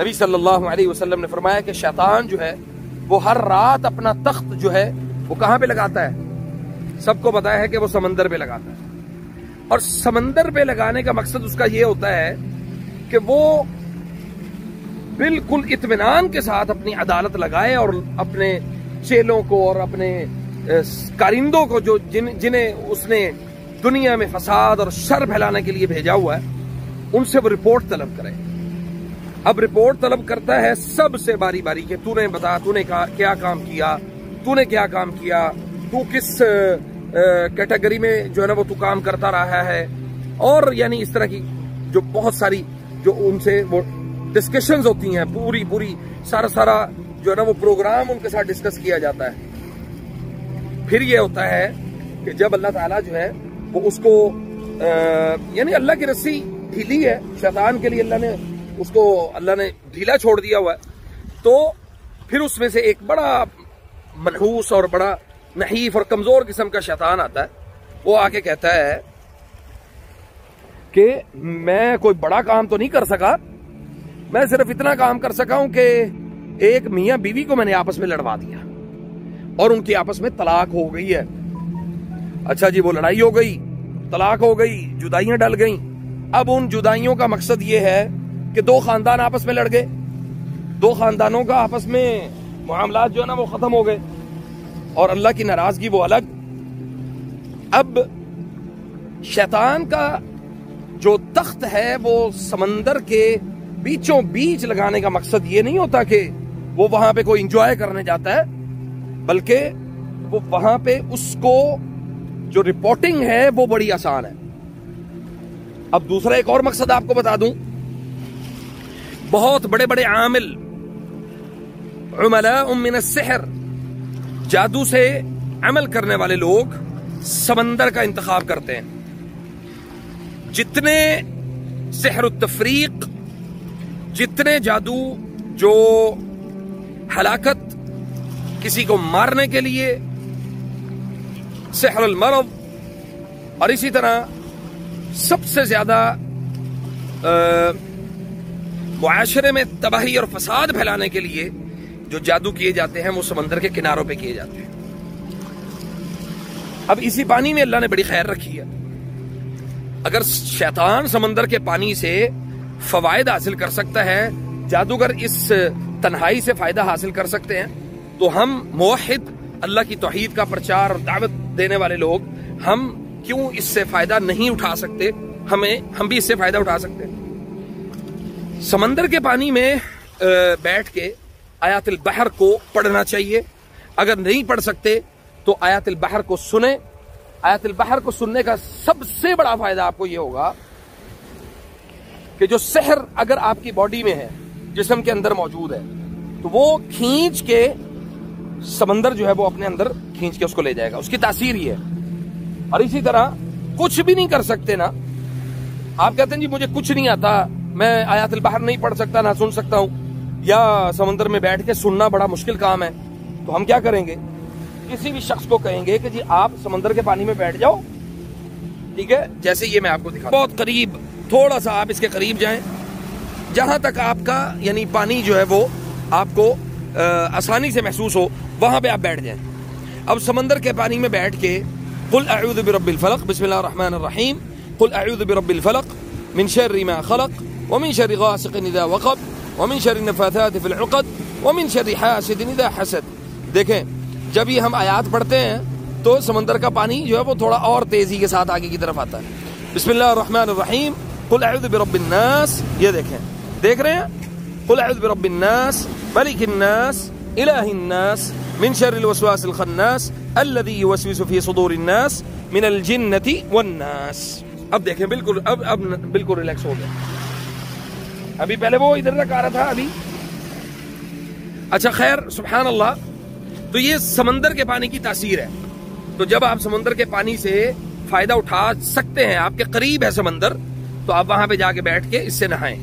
نبی صلی اللہ علیہ وسلم نے فرمایا کہ شیطان جو ہے وہ ہر رات اپنا تخت جو ہے وہ کہاں پہ لگاتا ہے؟ سب کو پتا ہے کہ وہ سمندر پہ لگاتا ہے، اور سمندر پہ لگانے کا مقصد اس کا یہ ہوتا ہے کہ وہ بالکل اطمینان کے ساتھ اپنی عدالت لگائے اور اپنے چیلوں کو اور اپنے کارندوں کو جو جنہیں اس نے دنیا میں فساد اور شر پھیلانے کے لیے بھیجا ہوا ہے ان سے وہ رپورٹ طلب کرے۔ اب رپورٹ طلب کرتا ہے سب سے باری باری کہ تو نے بتا، تو نے کیا کام کیا، تو نے کیا کام کیا، تو کس کیٹیگری میں جو ہے نا وہ تو کام کرتا رہا ہے، اور یعنی اس طرح کی جو بہت ساری جو ان سے وہ ڈسکشنز ہوتی ہیں، پوری سارا جو ہے نا وہ پروگرام ان کے ساتھ ڈسکس کیا جاتا ہے۔ پھر یہ ہوتا ہے کہ جب اللہ تعالیٰ جو ہے وہ اس کو یعنی اللہ کی رسی ڈھیلی ہے شیطان کے لیے، اللہ نے ڈھیلا چھوڑ دیا ہوا ہے، تو پھر اس میں سے ایک بڑا منحوس اور بڑا نحیف اور کمزور قسم کا شیطان آتا ہے۔ وہ آ کے کہتا ہے کہ میں کوئی بڑا کام تو نہیں کر سکا، میں صرف اتنا کام کر سکا ہوں کہ ایک میاں بیوی کو میں نے آپس میں لڑوا دیا اور ان کی آپس میں طلاق ہو گئی ہے۔ اچھا جی، وہ لڑائی ہو گئی، طلاق ہو گئی، جدائیاں ڈل گئیں۔ اب ان جدائیوں کا مقصد یہ ہے کہ دو خاندان آپس میں لڑ گئے، دو خاندانوں کا آپس میں معاملات جو ہے نا وہ ختم ہو گئے، اور اللہ کی ناراضگی وہ الگ۔ اب شیطان کا جو تخت ہے وہ سمندر کے بیچوں بیچ لگانے کا مقصد یہ نہیں ہوتا کہ وہ وہاں پہ کوئی انجوائے کرنے جاتا ہے، بلکہ وہ وہاں پہ اس کو جو رپورٹنگ ہے وہ بڑی آسان ہے۔ اب دوسرا ایک اور مقصد آپ کو بتا دوں، بہت بڑے بڑے عامل عملاء من السحر، جادو سے عمل کرنے والے لوگ سمندر کا انتخاب کرتے ہیں۔ جتنے سحر التفریق، جتنے جادو جو ہلاکت، کسی کو مارنے کے لیے، سحر المرض، اور اسی طرح سب سے زیادہ معاشرے میں تباہی اور فساد پھیلانے کے لیے جو جادو کیے جاتے ہیں وہ سمندر کے کناروں پہ کیے جاتے ہیں۔ اب اسی پانی میں اللہ نے بڑی خیر رکھی ہے۔ اگر شیطان سمندر کے پانی سے فوائد حاصل کر سکتا ہے، جادوگر اس تنہائی سے فائدہ حاصل کر سکتے ہیں، تو ہم موحد، اللہ کی توحید کا پرچار اور دعوت دینے والے لوگ، ہم کیوں اس سے فائدہ نہیں اٹھا سکتے؟ ہم بھی اس سے فائدہ اٹھا سکتے ہیں۔ سمندر کے پانی میں بیٹھ کے آیات البحر کو پڑھنا چاہیے۔ اگر نہیں پڑھ سکتے تو آیات البحر کو سنیں۔ آیات البحر کو سننے کا سب سے بڑا فائدہ آپ کو یہ ہوگا کہ جو سحر اگر آپ کی باڈی میں ہے، جسم کے اندر موجود ہے، تو وہ کھینچ کے سمندر جو ہے وہ اپنے اندر کھینچ کے اس کو لے جائے گا۔ اس کی تاثیر یہ ہے۔ اور اسی طرح کچھ بھی نہیں کر سکتے نا، آپ کہتے ہیں جی مجھے کچھ نہیں آتا، میں آیات البحر نہیں پڑھ سکتا، نہ سن سکتا ہوں، یا سمندر میں بیٹھ کے سننا بڑا مشکل کام ہے، تو ہم کیا کریں گے؟ کسی بھی شخص کو کہیں گے کہ جی آپ سمندر کے پانی میں بیٹھ جاؤ، ٹھیک ہے، جیسے یہ میں آپ کو دکھا، بہت قریب، تھوڑا سا آپ اس کے قریب جائیں، جہاں تک آپ کا یعنی پانی جو ہے وہ آپ کو آسانی سے محسوس ہو، وہاں پہ آپ بیٹھ جائیں۔ اب سمندر کے پانی میں بیٹھ کے قل اعوذ برب الفلق، بسم اللہ الرحمن الرحیم، قل اعوذ برب الفلق من شر ما خلق ومن شر غاسق اذا وقب ومن شر النفاثات في العقد ومن شر حاسد اذا حسد۔ دیکھیں، جب یہ ہم آیات پڑھتے ہیں تو سمندر کا پانی جو ہے وہ تھوڑا اور تیزی کے ساتھ آگے کی طرف آتا ہے۔ بسم اللہ الرحمن الرحیم، قل اعوذ برب الناس، یہ دیکھیں، دیکھ رہے ہیں؟ قل اعوذ برب الناس ملک الناس الہ الناس من شر الوسواس الخناس الذي يوسوس في صدور الناس من الجنة والناس۔ اب دیکھیں، بالکل اب بالکل ریلیکس ہو گیا۔ ابھی پہلے وہ ادھر تک آ رہا تھا ابھی۔ اچھا خیر، سبحان اللہ۔ تو یہ سمندر کے پانی کی تاثیر ہے۔ تو جب آپ سمندر کے پانی سے فائدہ اٹھا سکتے ہیں، آپ کے قریب ہے سمندر، تو آپ وہاں پہ جا کے بیٹھ کے اس سے نہائیں،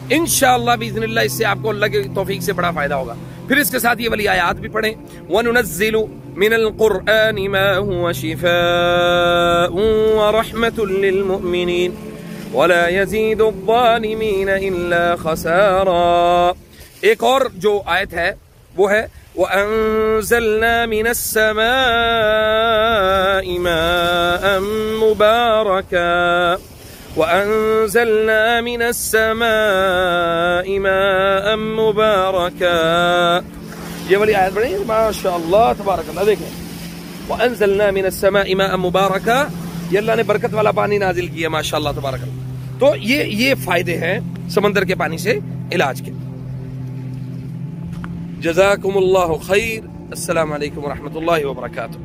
انشاءاللہ باذن اللہ اس سے آپ کو اللہ کی توفیق سے بڑا فائدہ ہوگا۔ پھر اس کے ساتھ یہ والی آیات بھی پڑھیں، وَنُنَزِّلُ مِنَ الْقُرْآنِ مَا هُوَ شِفَاءٌ وَرَحْمَةٌ لِّلْمُؤْمِنِينَ ولا يزيد الظالمين إلا خسارا. ایک اور جو آیت ہے وہ ہے وَأَنزَلْنَا مِنَ السَّمَاءِ مَاءً مُبَارَكًا وَأَنزَلْنَا مِنَ السَّمَاءِ مَاءً مُبَارَكًا. یہ والی آیت پڑھیں ماشاء اللہ تبارک اللہ. دیکھیں وَأَنزَلْنَا مِنَ السَّمَاءِ مَاءً مُبَارَكًا، یہ اللہ نے برکت والا پانی نازل کیا ماشاء اللہ تبارک اللہ. تو یہ فائدے ہیں سمندر کے پانی سے علاج کے. جزاکم اللہ خیر. السلام علیکم ورحمۃ اللہ وبرکاتہ.